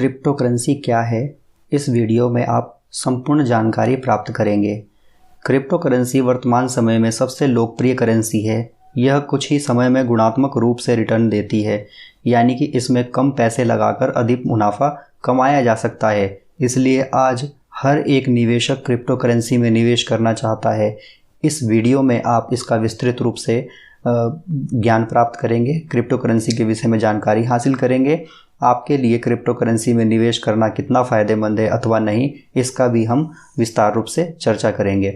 Crypto currency क्या है, इस वीडियो में आप संपूर्ण जानकारी प्राप्त करेंगे। क्रिप्टो करेंसी वर्तमान समय में सबसे लोकप्रिय करेंसी है। यह कुछ ही समय में गुणात्मक रूप से रिटर्न देती है, यानी कि इसमें कम पैसे लगाकर अधिक मुनाफा कमाया जा सकता है। इसलिए आज हर एक निवेशक क्रिप्टो करेंसी में निवेश करना चाहता है। इस वीडियो में आप इसका विस्तृत रूप से ज्ञान प्राप्त करेंगे, क्रिप्टो करेंसी के विषय में जानकारी हासिल करेंगे। आपके लिए क्रिप्टो करेंसी में निवेश करना कितना फ़ायदेमंद है अथवा नहीं, इसका भी हम विस्तार रूप से चर्चा करेंगे।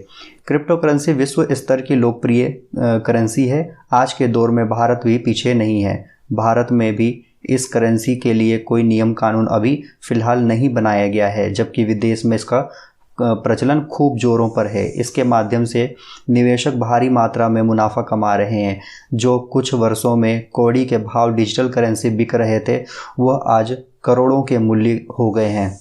क्रिप्टो करेंसी विश्व स्तर की लोकप्रिय करेंसी है। आज के दौर में भारत भी पीछे नहीं है। भारत में भी इस करेंसी के लिए कोई नियम कानून अभी फ़िलहाल नहीं बनाया गया है, जबकि विदेश में इसका प्रचलन खूब जोरों पर है। इसके माध्यम से निवेशक भारी मात्रा में मुनाफा कमा रहे हैं। जो कुछ वर्षों में कौड़ी के भाव डिजिटल करेंसी बिक रहे थे, वह आज करोड़ों के मूल्य हो गए हैं।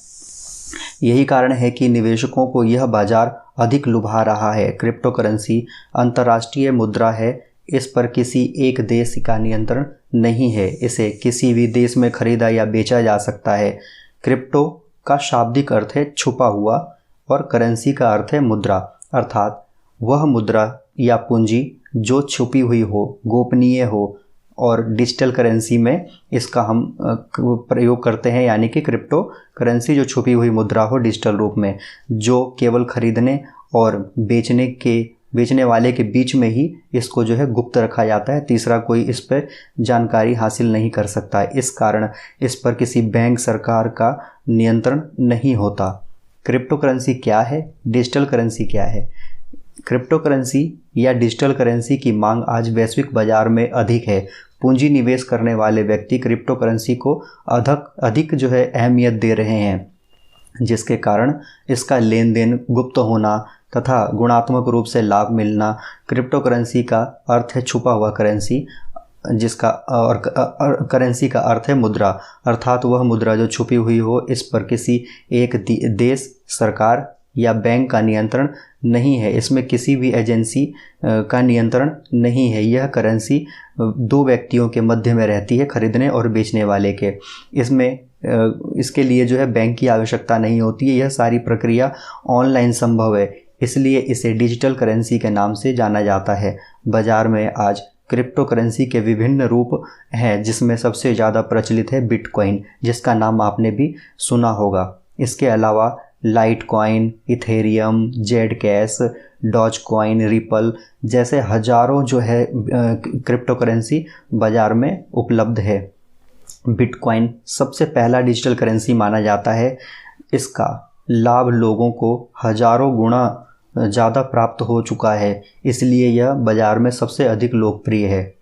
यही कारण है कि निवेशकों को यह बाजार अधिक लुभा रहा है। क्रिप्टो करेंसी अंतर्राष्ट्रीय मुद्रा है। इस पर किसी एक देश का नियंत्रण नहीं है। इसे किसी भी देश में खरीदा या बेचा जा सकता है। क्रिप्टो का शाब्दिक अर्थ है छुपा हुआ और करेंसी का अर्थ है मुद्रा, अर्थात वह मुद्रा या पूंजी जो छुपी हुई हो, गोपनीय हो, और डिजिटल करेंसी में इसका हम प्रयोग करते हैं, यानी कि क्रिप्टो करेंसी जो छुपी हुई मुद्रा हो डिजिटल रूप में, जो केवल खरीदने और बेचने वाले के बीच में ही इसको जो है गुप्त रखा जाता है। तीसरा कोई इस पर जानकारी हासिल नहीं कर सकता है। इस कारण इस पर किसी बैंक, सरकार का नियंत्रण नहीं होता। क्रिप्टो करेंसी क्या है, डिजिटल करेंसी क्या है? क्रिप्टो करेंसी या डिजिटल करेंसी की मांग आज वैश्विक बाजार में अधिक है। पूंजी निवेश करने वाले व्यक्ति क्रिप्टो करेंसी को अधिक जो है अहमियत दे रहे हैं, जिसके कारण इसका लेन देन गुप्त होना तथा गुणात्मक रूप से लाभ मिलना। क्रिप्टो करेंसी का अर्थ है छुपा हुआ करेंसी, जिसका और करेंसी का अर्थ है मुद्रा, अर्थात वह मुद्रा जो छुपी हुई हो। इस पर किसी एक देश, सरकार या बैंक का नियंत्रण नहीं है। इसमें किसी भी एजेंसी का नियंत्रण नहीं है। यह करेंसी दो व्यक्तियों के मध्य में रहती है, खरीदने और बेचने वाले के। इसके लिए जो है बैंक की आवश्यकता नहीं होती है। यह सारी प्रक्रिया ऑनलाइन संभव है, इसलिए इसे डिजिटल करेंसी के नाम से जाना जाता है। बाजार में आज क्रिप्टो करेंसी के विभिन्न रूप हैं, जिसमें सबसे ज़्यादा प्रचलित है बिटकॉइन, जिसका नाम आपने भी सुना होगा। इसके अलावा Litecoin, Ethereum, Zcash, Dogecoin, Ripple जैसे हजारों जो है क्रिप्टो करेंसी बाजार में उपलब्ध है। बिटकॉइन सबसे पहला डिजिटल करेंसी माना जाता है। इसका लाभ लोगों को हजारों गुना ज़्यादा प्राप्त हो चुका है, इसलिए यह बाज़ार में सबसे अधिक लोकप्रिय है।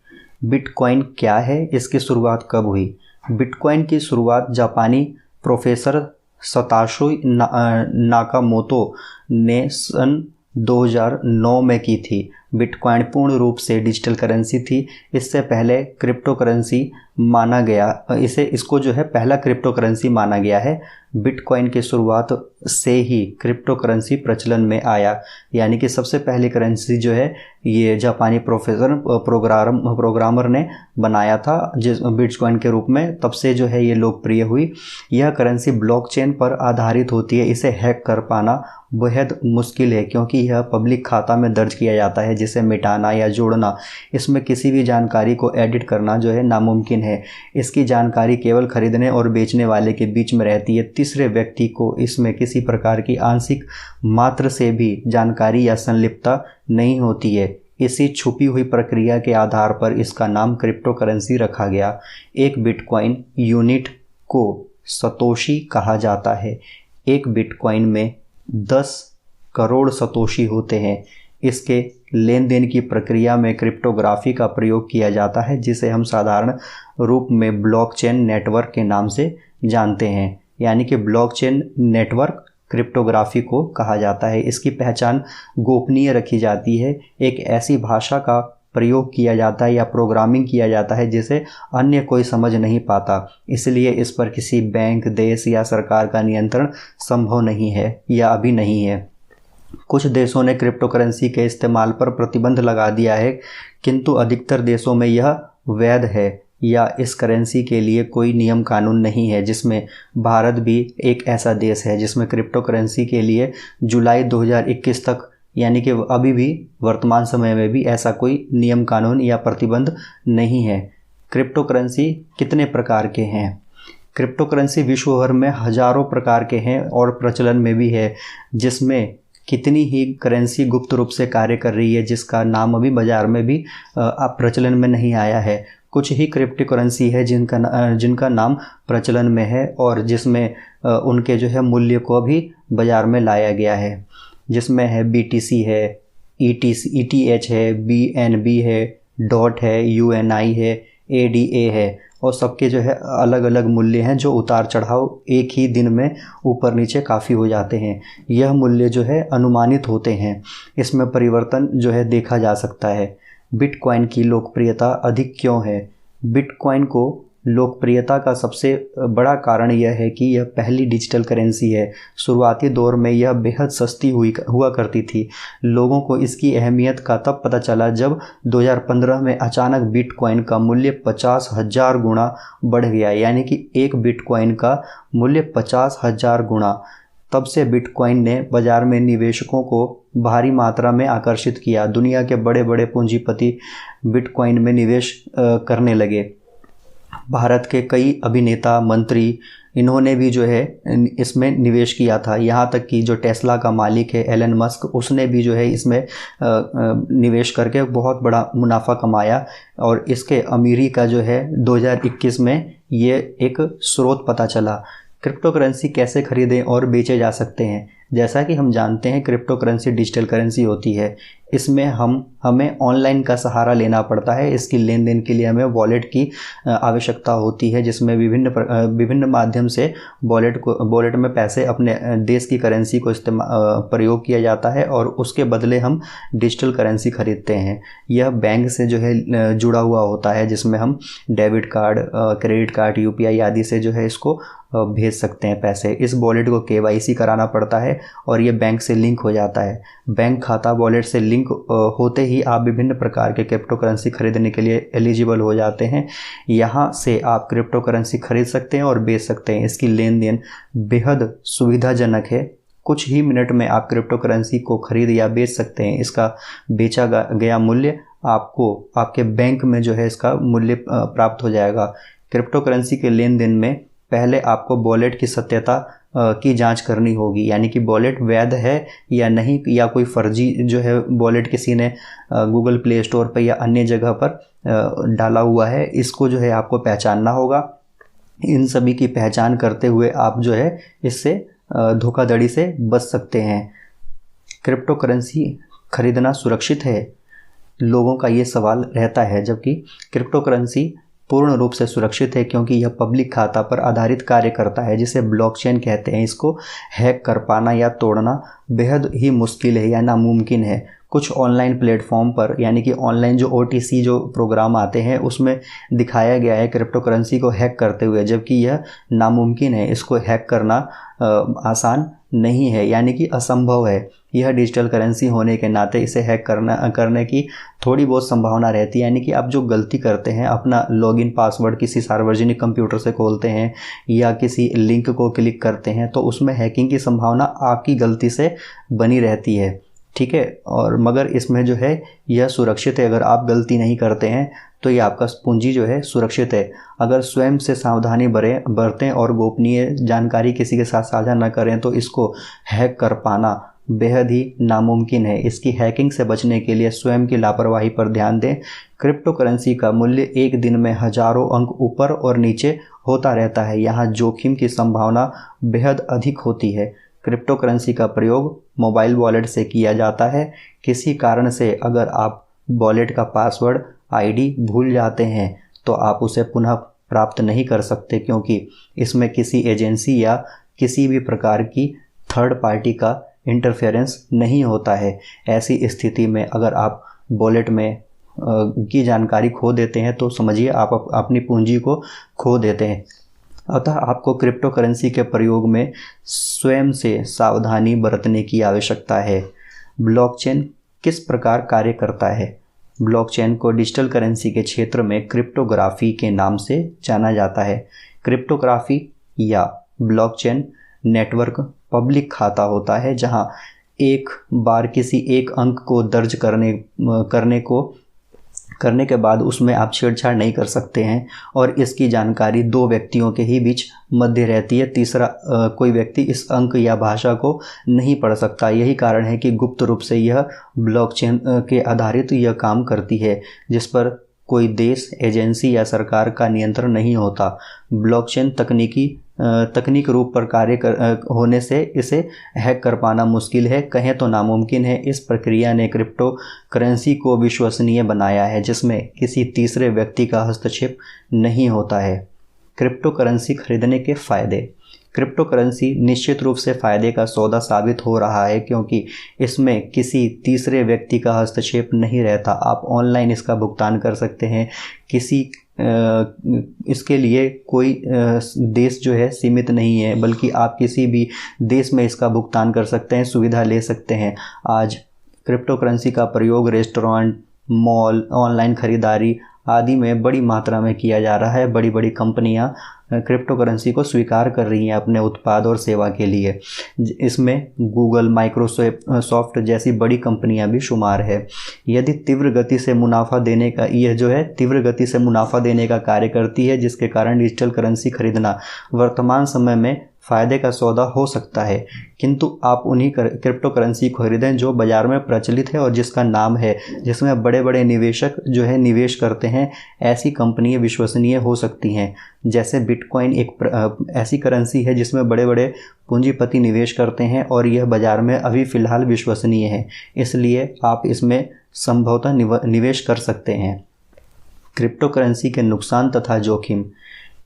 बिटकॉइन क्या है, इसकी शुरुआत कब हुई? बिटकॉइन की शुरुआत जापानी प्रोफेसर सतोशी नाकामोतो ने सन 2009 में की थी। बिटकॉइन पूर्ण रूप से डिजिटल करेंसी थी। इससे पहले क्रिप्टो करेंसी माना गया, इसको जो है पहला क्रिप्टो करेंसी माना गया है। बिटकॉइन की शुरुआत से ही क्रिप्टो करेंसी प्रचलन में आया, यानी कि सबसे पहली करेंसी जो है ये जापानी प्रोग्रामर ने बनाया था जिस बिटकॉइन के रूप में। तब से जो है ये लोकप्रिय हुई। यह करेंसी ब्लॉकचेन पर आधारित होती है। इसे हैक कर पाना बेहद मुश्किल है, क्योंकि यह पब्लिक खाता में दर्ज किया जाता है, जिसे मिटाना या जोड़ना, इसमें किसी भी जानकारी को एडिट करना जो है नामुमकिन है। इसकी जानकारी केवल खरीदने और बेचने वाले के बीच में रहती है। तीसरे व्यक्ति को इसमें किसी प्रकार की आंशिक मात्र से भी जानकारी या संलिप्तता नहीं होती है। इसी छुपी हुई प्रक्रिया के आधार पर इसका नाम क्रिप्टो करेंसी रखा गया। एक बिटकॉइन यूनिट को सतोशी कहा जाता है। एक बिटकॉइन में 10 करोड़ सतोशी होते हैं। इसके लेन देन की प्रक्रिया में क्रिप्टोग्राफी का प्रयोग किया जाता है, जिसे हम साधारण रूप में ब्लॉकचेन नेटवर्क के नाम से जानते हैं, यानी कि ब्लॉकचेन नेटवर्क क्रिप्टोग्राफी को कहा जाता है। इसकी पहचान गोपनीय रखी जाती है। एक ऐसी भाषा का प्रयोग किया जाता है या प्रोग्रामिंग किया जाता है जिसे अन्य कोई समझ नहीं पाता, इसलिए इस पर किसी बैंक, देश या सरकार का नियंत्रण संभव नहीं है या अभी नहीं है। कुछ देशों ने क्रिप्टो करेंसी के इस्तेमाल पर प्रतिबंध लगा दिया है, किंतु अधिकतर देशों में यह वैध है। या इस करेंसी के लिए कोई नियम कानून नहीं है, जिसमें भारत भी एक ऐसा देश है जिसमें क्रिप्टो करेंसी के लिए जुलाई 2021 तक, यानी कि अभी भी वर्तमान समय में भी ऐसा कोई नियम कानून या प्रतिबंध नहीं है। क्रिप्टो करेंसी कितने प्रकार के हैं? क्रिप्टो करेंसी विश्व भर में हजारों प्रकार के हैं और प्रचलन में भी है, जिसमें कितनी ही करेंसी गुप्त रूप से कार्य कर रही है, जिसका नाम अभी बाजार में भी प्रचलन में नहीं आया है। कुछ ही क्रिप्टो करेंसी है जिनका नाम प्रचलन में है और जिसमें उनके जो है मूल्य को भी बाजार में लाया गया है, जिसमें है BTC है, ETH है, BNB है, डॉट है, UNI है, ADA है और सबके जो है अलग अलग मूल्य हैं, जो उतार चढ़ाव एक ही दिन में ऊपर नीचे काफ़ी हो जाते हैं। यह मूल्य जो है अनुमानित होते हैं, इसमें परिवर्तन जो है देखा जा सकता है। बिटकॉइन की लोकप्रियता अधिक क्यों है? बिटकॉइन को लोकप्रियता का सबसे बड़ा कारण यह है कि यह पहली डिजिटल करेंसी है। शुरुआती दौर में यह बेहद सस्ती हुआ करती थी। लोगों को इसकी अहमियत का तब पता चला जब 2015 में अचानक बिटकॉइन का मूल्य 50,000 गुना बढ़ गया, यानी कि एक बिटकॉइन का मूल्य 50,000 गुना। तब से बिटकॉइन ने बाजार में निवेशकों को भारी मात्रा में आकर्षित किया। दुनिया के बड़े बड़े पूंजीपति बिटकॉइन में निवेश करने लगे। भारत के कई अभिनेता, मंत्री, इन्होंने भी जो है इसमें निवेश किया था। यहाँ तक कि जो टेस्ला का मालिक है एलन मस्क, उसने भी जो है इसमें निवेश करके बहुत बड़ा मुनाफा कमाया और इसके अमीरी का जो है 2021 में ये एक स्रोत पता चला। क्रिप्टो करेंसी कैसे खरीदें और बेचे जा सकते हैं? जैसा कि हम जानते हैं क्रिप्टो करेंसी डिजिटल करेंसी होती है। इसमें हमें ऑनलाइन का सहारा लेना पड़ता है। इसकी लेन देन के लिए हमें वॉलेट की आवश्यकता होती है, जिसमें विभिन्न माध्यम से वॉलेट में पैसे अपने देश की करेंसी को प्रयोग किया जाता है और उसके बदले हम डिजिटल करेंसी खरीदते हैं। यह बैंक से जो है जुड़ा हुआ होता है, जिसमें हम debit card, credit card, UPI आदि से जो है इसको भेज सकते हैं पैसे। इस वॉलेट को KYC कराना पड़ता है और ये बैंक से लिंक हो जाता है। बैंक खाता वॉलेट से लिंक होते ही आप विभिन्न प्रकार के क्रिप्टो करेंसी खरीदने के लिए एलिजिबल हो जाते हैं। यहाँ से आप क्रिप्टो करेंसी खरीद सकते हैं और बेच सकते हैं। इसकी लेन देन बेहद सुविधाजनक है। कुछ ही मिनट में आप क्रिप्टो करेंसी को खरीद या बेच सकते हैं। इसका बेचा गया मूल्य आपको आपके बैंक में जो है इसका मूल्य प्राप्त हो जाएगा। क्रिप्टो करेंसी के लेन देन में पहले आपको वॉलेट की सत्यता की जांच करनी होगी, यानी कि वॉलेट वैध है या नहीं, या कोई फर्जी जो है वॉलेट किसी ने गूगल प्ले स्टोर पर या अन्य जगह पर डाला हुआ है, इसको जो है आपको पहचानना होगा। इन सभी की पहचान करते हुए आप जो है इससे धोखाधड़ी से बच सकते हैं। क्रिप्टो करेंसी खरीदना सुरक्षित है? लोगों का ये सवाल रहता है, जबकि क्रिप्टो करेंसी पूर्ण रूप से सुरक्षित है, क्योंकि यह पब्लिक खाता पर आधारित कार्य करता है, जिसे ब्लॉकचेन कहते हैं। इसको हैक कर पाना या तोड़ना बेहद ही मुश्किल है या नामुमकिन है। कुछ ऑनलाइन प्लेटफॉर्म पर, यानी कि ऑनलाइन जो OTC जो प्रोग्राम आते हैं, उसमें दिखाया गया है क्रिप्टो करेंसी को हैक करते हुए, जबकि यह नामुमकिन है। इसको हैक करना आसान नहीं है, यानी कि असंभव है। यह डिजिटल करेंसी होने के नाते इसे हैक करने की थोड़ी बहुत संभावना रहती है, यानी कि आप जो गलती करते हैं, अपना लॉगिन पासवर्ड किसी सार्वजनिक कंप्यूटर से खोलते हैं या किसी लिंक को क्लिक करते हैं, तो उसमें हैकिंग की संभावना आपकी गलती से बनी रहती है, ठीक है। और मगर इसमें जो है यह सुरक्षित है। अगर आप गलती नहीं करते हैं तो ये आपका पूंजी जो है सुरक्षित है। अगर स्वयं से सावधानी बरतें और गोपनीय जानकारी किसी के साथ साझा न करें तो इसको हैक कर पाना बेहद ही नामुमकिन है। इसकी हैकिंग से बचने के लिए स्वयं की लापरवाही पर ध्यान दें। क्रिप्टो करेंसी का मूल्य एक दिन में हजारों अंक ऊपर और नीचे होता रहता है। यहाँ जोखिम की संभावना बेहद अधिक होती है। क्रिप्टो करेंसी का प्रयोग मोबाइल वॉलेट से किया जाता है। किसी कारण से अगर आप वॉलेट का पासवर्ड ID भूल जाते हैं तो आप उसे पुनः प्राप्त नहीं कर सकते, क्योंकि इसमें किसी एजेंसी या किसी भी प्रकार की थर्ड पार्टी का इंटरफेरेंस नहीं होता है। ऐसी स्थिति में अगर आप वॉलेट में की जानकारी खो देते हैं तो समझिए आप अपनी पूंजी को खो देते हैं। अतः आपको क्रिप्टो करेंसी के प्रयोग में स्वयं से सावधानी बरतने की आवश्यकता है। ब्लॉकचेन किस प्रकार कार्य करता है? ब्लॉकचेन को डिजिटल करेंसी के क्षेत्र में क्रिप्टोग्राफी के नाम से जाना जाता है। क्रिप्टोग्राफी या ब्लॉकचेन नेटवर्क पब्लिक खाता होता है जहां एक बार किसी एक अंक को दर्ज करने के बाद उसमें आप छेड़छाड़ नहीं कर सकते हैं और इसकी जानकारी दो व्यक्तियों के ही बीच मध्य रहती है। तीसरा कोई व्यक्ति इस अंक या भाषा को नहीं पढ़ सकता। यही कारण है कि गुप्त रूप से यह ब्लॉकचेन के आधारित यह काम करती है, जिस पर कोई देश, एजेंसी या सरकार का नियंत्रण नहीं होता। ब्लॉकचेन तकनीक रूप पर होने से इसे हैक कर पाना मुश्किल है, कहें तो नामुमकिन है। इस प्रक्रिया ने क्रिप्टो करेंसी को विश्वसनीय बनाया है जिसमें किसी तीसरे व्यक्ति का हस्तक्षेप नहीं होता है। क्रिप्टो करेंसी खरीदने के फायदे। क्रिप्टो करेंसी निश्चित रूप से फ़ायदे का सौदा साबित हो रहा है क्योंकि इसमें किसी तीसरे व्यक्ति का हस्तक्षेप नहीं रहता। आप ऑनलाइन इसका भुगतान कर सकते हैं। इसके लिए कोई देश जो है सीमित नहीं है, बल्कि आप किसी भी देश में इसका भुगतान कर सकते हैं, सुविधा ले सकते हैं। आज क्रिप्टो करेंसी का प्रयोग रेस्टोरेंट, मॉल, ऑनलाइन खरीदारी आदि में बड़ी मात्रा में किया जा रहा है। बड़ी बड़ी कंपनियां क्रिप्टो करेंसी को स्वीकार कर रही हैं अपने उत्पाद और सेवा के लिए। इसमें गूगल, माइक्रोसॉफ्ट जैसी बड़ी कंपनियां भी शुमार है। यदि तीव्र गति से मुनाफा देने का कार्य करती है, जिसके कारण डिजिटल करेंसी खरीदना वर्तमान समय में फ़ायदे का सौदा हो सकता है। किंतु आप उन्हीं क्रिप्टो करेंसी को खरीदें जो बाज़ार में प्रचलित है और जिसका नाम है, जिसमें बड़े बड़े निवेशक जो है निवेश करते हैं। ऐसी कंपनियां विश्वसनीय हो सकती हैं। जैसे बिटकॉइन एक ऐसी करेंसी है जिसमें बड़े बड़े पूंजीपति निवेश करते हैं और यह बाज़ार में अभी फ़िलहाल विश्वसनीय है, इसलिए आप इसमें संभवतः निवेश कर सकते हैं। क्रिप्टो करेंसी के नुकसान तथा जोखिम।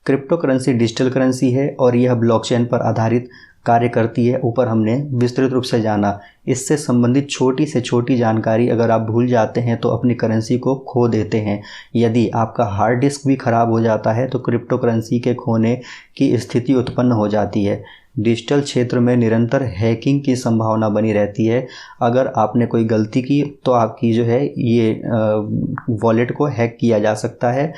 क्रिप्टो करेंसी डिजिटल करेंसी है और यह ब्लॉकचेन पर आधारित कार्य करती है। ऊपर हमने विस्तृत रूप से जाना। इससे संबंधित छोटी से छोटी जानकारी अगर आप भूल जाते हैं तो अपनी करेंसी को खो देते हैं। यदि आपका हार्ड डिस्क भी खराब हो जाता है तो क्रिप्टो करेंसी के खोने की स्थिति उत्पन्न हो जाती है। डिजिटल क्षेत्र में निरंतर हैकिंग की संभावना बनी रहती है। अगर आपने कोई गलती की तो आपकी जो है ये वॉलेट को हैक किया जा सकता है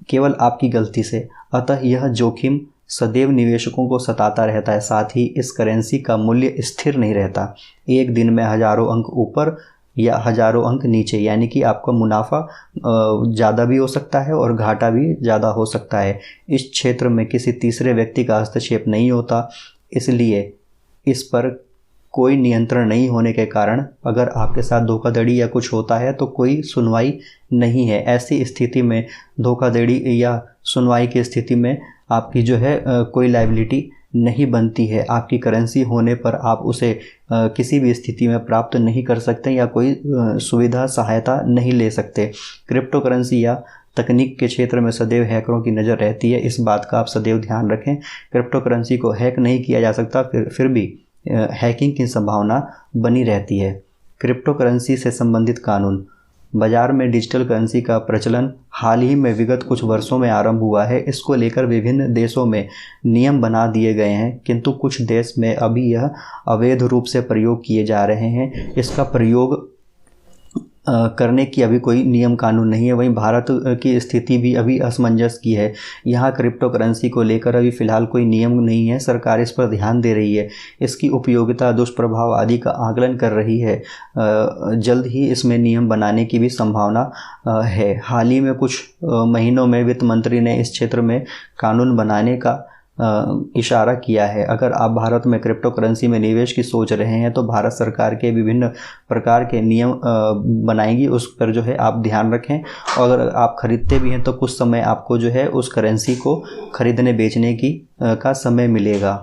केवल आपकी गलती से। अतः यह जोखिम सदैव निवेशकों को सताता रहता है। साथ ही इस करेंसी का मूल्य स्थिर नहीं रहता। एक दिन में हजारों अंक ऊपर या हजारों अंक नीचे, यानी कि आपका मुनाफा ज़्यादा भी हो सकता है और घाटा भी ज़्यादा हो सकता है। इस क्षेत्र में किसी तीसरे व्यक्ति का हस्तक्षेप नहीं होता, इसलिए इस पर कोई नियंत्रण नहीं होने के कारण अगर आपके साथ धोखाधड़ी या कुछ होता है तो कोई सुनवाई नहीं है। ऐसी स्थिति में धोखाधड़ी या सुनवाई की स्थिति में आपकी जो है कोई लायबिलिटी नहीं बनती है। आपकी करेंसी होने पर आप उसे किसी भी स्थिति में प्राप्त नहीं कर सकते या कोई सुविधा, सहायता नहीं ले सकते। क्रिप्टो करेंसी या तकनीक के क्षेत्र में सदैव हैकरों की नज़र रहती है। इस बात का आप सदैव ध्यान रखें। क्रिप्टो करेंसी को हैक नहीं किया जा सकता, फिर भी हैकिंग की संभावना बनी रहती है। क्रिप्टो करेंसी से संबंधित कानून। बाजार में डिजिटल करेंसी का प्रचलन हाल ही में विगत कुछ वर्षों में आरंभ हुआ है। इसको लेकर विभिन्न देशों में नियम बना दिए गए हैं, किंतु कुछ देश में अभी यह अवैध रूप से प्रयोग किए जा रहे हैं। इसका प्रयोग करने की अभी कोई नियम कानून नहीं है। वहीं भारत की स्थिति भी अभी असमंजस की है। यहाँ क्रिप्टो करेंसी को लेकर अभी फ़िलहाल कोई नियम नहीं है। सरकार इस पर ध्यान दे रही है, इसकी उपयोगिता, दुष्प्रभाव आदि का आकलन कर रही है। जल्द ही इसमें नियम बनाने की भी संभावना है। हाल ही में कुछ महीनों में वित्त मंत्री ने इस क्षेत्र में कानून बनाने का इशारा किया है। अगर आप भारत में क्रिप्टो करेंसी में निवेश की सोच रहे हैं तो भारत सरकार के विभिन्न प्रकार के नियम बनाएगी, उस पर जो है आप ध्यान रखें। और अगर आप खरीदते भी हैं तो कुछ समय आपको जो है उस करेंसी को खरीदने बेचने की का समय मिलेगा।